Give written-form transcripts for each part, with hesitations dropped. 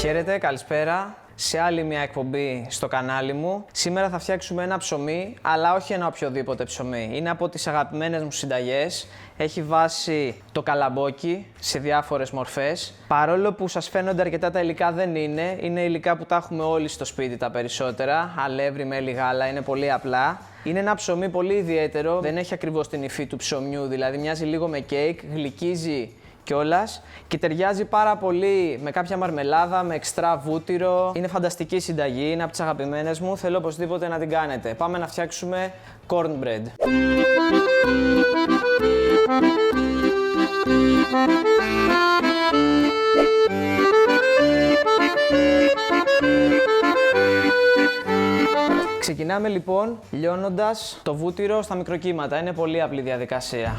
Χαίρετε, καλησπέρα. Σε άλλη μια εκπομπή στο κανάλι μου. Σήμερα θα φτιάξουμε ένα ψωμί, αλλά όχι ένα οποιοδήποτε ψωμί. Είναι από τις αγαπημένες μου συνταγές. Έχει βάση το καλαμπόκι σε διάφορες μορφές. Παρόλο που σας φαίνονται αρκετά τα υλικά, δεν είναι. Είναι υλικά που τα έχουμε όλοι στο σπίτι τα περισσότερα. Αλεύρι, μέλι, γάλα, είναι πολύ απλά. Είναι ένα ψωμί πολύ ιδιαίτερο. Δεν έχει ακριβώς την υφή του ψωμιού, δηλαδή μοιάζει λίγο με κέικ, γλυκίζει κιόλας και ταιριάζει πάρα πολύ με κάποια μαρμελάδα, με εξτρά βούτυρο. Είναι φανταστική συνταγή, είναι από τις αγαπημένες μου. Θέλω οπωσδήποτε να την κάνετε. Πάμε να φτιάξουμε cornbread. Ξεκινάμε λοιπόν λιώνοντας το βούτυρο στα μικροκύματα. Είναι πολύ απλή διαδικασία.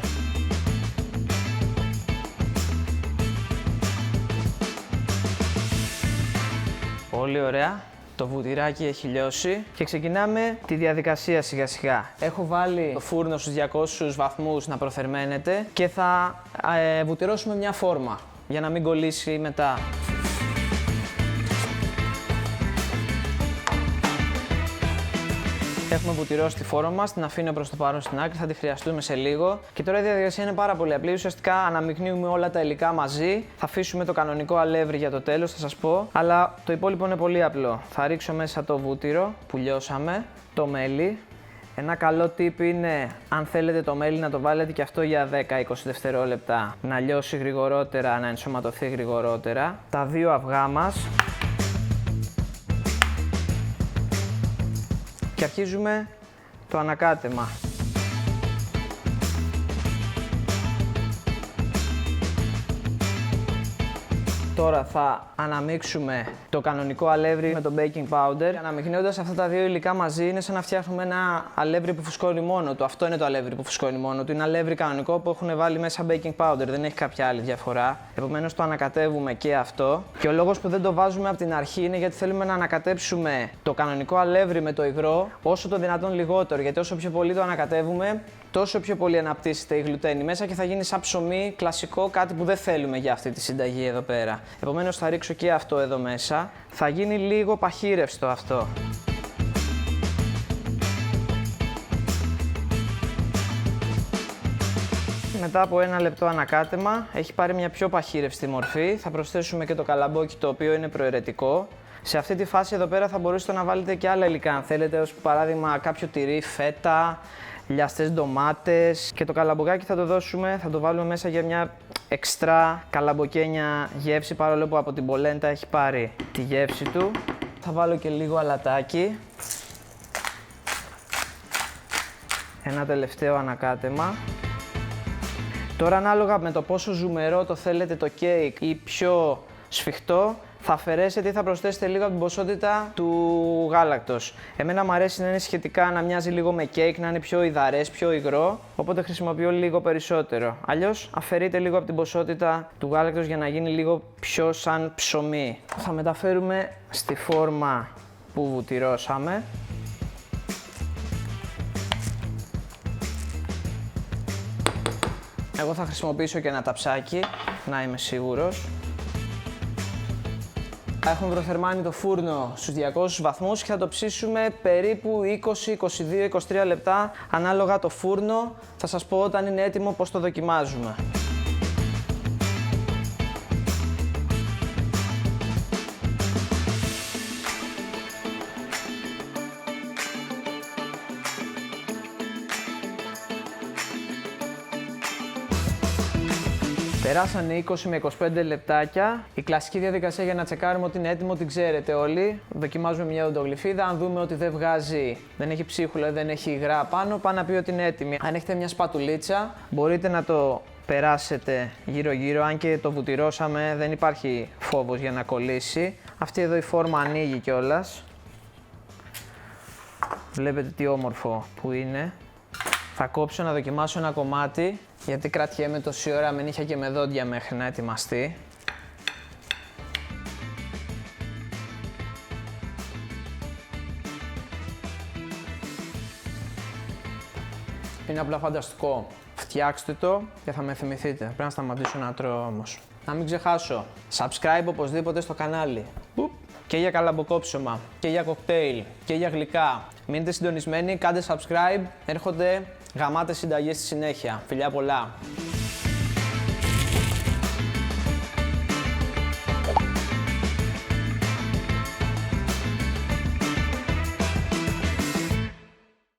Πολύ ωραία. Το βουτυράκι έχει λιώσει και ξεκινάμε τη διαδικασία σιγά σιγά. Έχω βάλει το φούρνο στους 200 βαθμούς να προθερμαίνεται και θα βουτυρώσουμε μια φόρμα για να μην κολλήσει μετά. Έχουμε βουτυρώσει τη φόρμα μας, την αφήνω προς το παρόν στην άκρη, θα τη χρειαστούμε σε λίγο. Και τώρα η διαδικασία είναι πάρα πολύ απλή. Ουσιαστικά αναμειγνύουμε όλα τα υλικά μαζί. Θα αφήσουμε το κανονικό αλεύρι για το τέλος, θα σας πω. Αλλά το υπόλοιπο είναι πολύ απλό. Θα ρίξω μέσα το βούτυρο που λιώσαμε, το μέλι. Ένα καλό tip είναι, αν θέλετε το μέλι, να το βάλετε και αυτό για 10-20 δευτερόλεπτα. Να λιώσει γρηγορότερα, να ενσωματωθεί γρηγορότερα. Τα δύο αυγά μας. Και αρχίζουμε το ανακάτεμα. Τώρα θα αναμίξουμε το κανονικό αλεύρι με το baking powder. Αναμειγνύοντας αυτά τα δύο υλικά μαζί είναι σαν να φτιάχνουμε ένα αλεύρι που φουσκώνει μόνο του. Αυτό είναι το αλεύρι που φουσκώνει μόνο του. Είναι αλεύρι κανονικό που έχουν βάλει μέσα baking powder. Δεν έχει κάποια άλλη διαφορά. Επομένως το ανακατεύουμε και αυτό. Και ο λόγος που δεν το βάζουμε από την αρχή είναι γιατί θέλουμε να ανακατέψουμε το κανονικό αλεύρι με το υγρό όσο το δυνατόν λιγότερο. Γιατί όσο πιο πολύ το ανακατεύουμε, τόσο πιο πολύ αναπτύσσεται η γλουτένη μέσα και θα γίνει σαν ψωμί κλασικό, κάτι που δεν θέλουμε για αυτή τη συνταγή εδώ πέρα. Επομένως θα ρίξω και αυτό εδώ μέσα. Θα γίνει λίγο παχύρευστο αυτό. Μετά από 1 λεπτό ανακάτεμα έχει πάρει μια πιο παχύρευστη μορφή. Θα προσθέσουμε και το καλαμπόκι, το οποίο είναι προαιρετικό. Σε αυτή τη φάση εδώ πέρα θα μπορούσατε να βάλετε και άλλα υλικά αν θέλετε, ως παράδειγμα κάποιο τυρί, φέτα, λιαστές ντομάτες, και το καλαμποκάκι θα το βάλουμε μέσα για μια εξτρά καλαμποκένια γεύση, παρόλο που από την πολέντα έχει πάρει τη γεύση του. Θα βάλω και λίγο αλατάκι. Ένα τελευταίο ανακάτεμα. Τώρα ανάλογα με το πόσο ζουμερό το θέλετε το κέικ ή πιο σφιχτό, θα αφαιρέσετε ή θα προσθέσετε λίγο από την ποσότητα του γάλακτος. Εμένα μου αρέσει να είναι σχετικά, να μοιάζει λίγο με κέικ, να είναι πιο υδαρές, πιο υγρό, οπότε χρησιμοποιώ λίγο περισσότερο. Αλλιώς αφαιρείτε λίγο από την ποσότητα του γάλακτος για να γίνει λίγο πιο σαν ψωμί. Θα μεταφέρουμε στη φόρμα που βουτυρώσαμε. Εγώ θα χρησιμοποιήσω και ένα ταψάκι, να είμαι σίγουρος. Έχουμε προθερμάνει το φούρνο στους 200 βαθμούς και θα το ψήσουμε περίπου 20, 22, 23 λεπτά, ανάλογα το φούρνο. Θα σας πω όταν είναι έτοιμο πώς το δοκιμάζουμε. Περάσανε 20 με 25 λεπτάκια. Η κλασική διαδικασία για να τσεκάρουμε ότι είναι έτοιμο την ξέρετε όλοι. Δοκιμάζουμε μια οντογλυφίδα. Αν δούμε ότι δεν βγάζει, δεν έχει ψίχουλα, δεν έχει υγρά πάνω, πάει να πει ότι είναι έτοιμη. Αν έχετε μια σπατουλίτσα, μπορείτε να το περάσετε γύρω-γύρω. Αν και το βουτυρώσαμε, δεν υπάρχει φόβος για να κολλήσει. Αυτή εδώ η φόρμα ανοίγει κιόλας. Βλέπετε τι όμορφο που είναι. Θα κόψω να δοκιμάσω ένα κομμάτι, γιατί κρατιέμαι τόση ώρα με νύχια και με δόντια μέχρι να ετοιμαστεί. Είναι απλά φανταστικό. Φτιάξτε το και θα με θυμηθείτε. Πρέπει να σταματήσω να τρώω όμως. να μην ξεχάσω. Subscribe οπωσδήποτε στο κανάλι. Και για καλαμποκόψωμα, και για κοκτέιλ, και για γλυκά. Μείνετε συντονισμένοι, κάντε subscribe, έρχονται γαμάτες συνταγές στη συνέχεια. Φιλιά πολλά!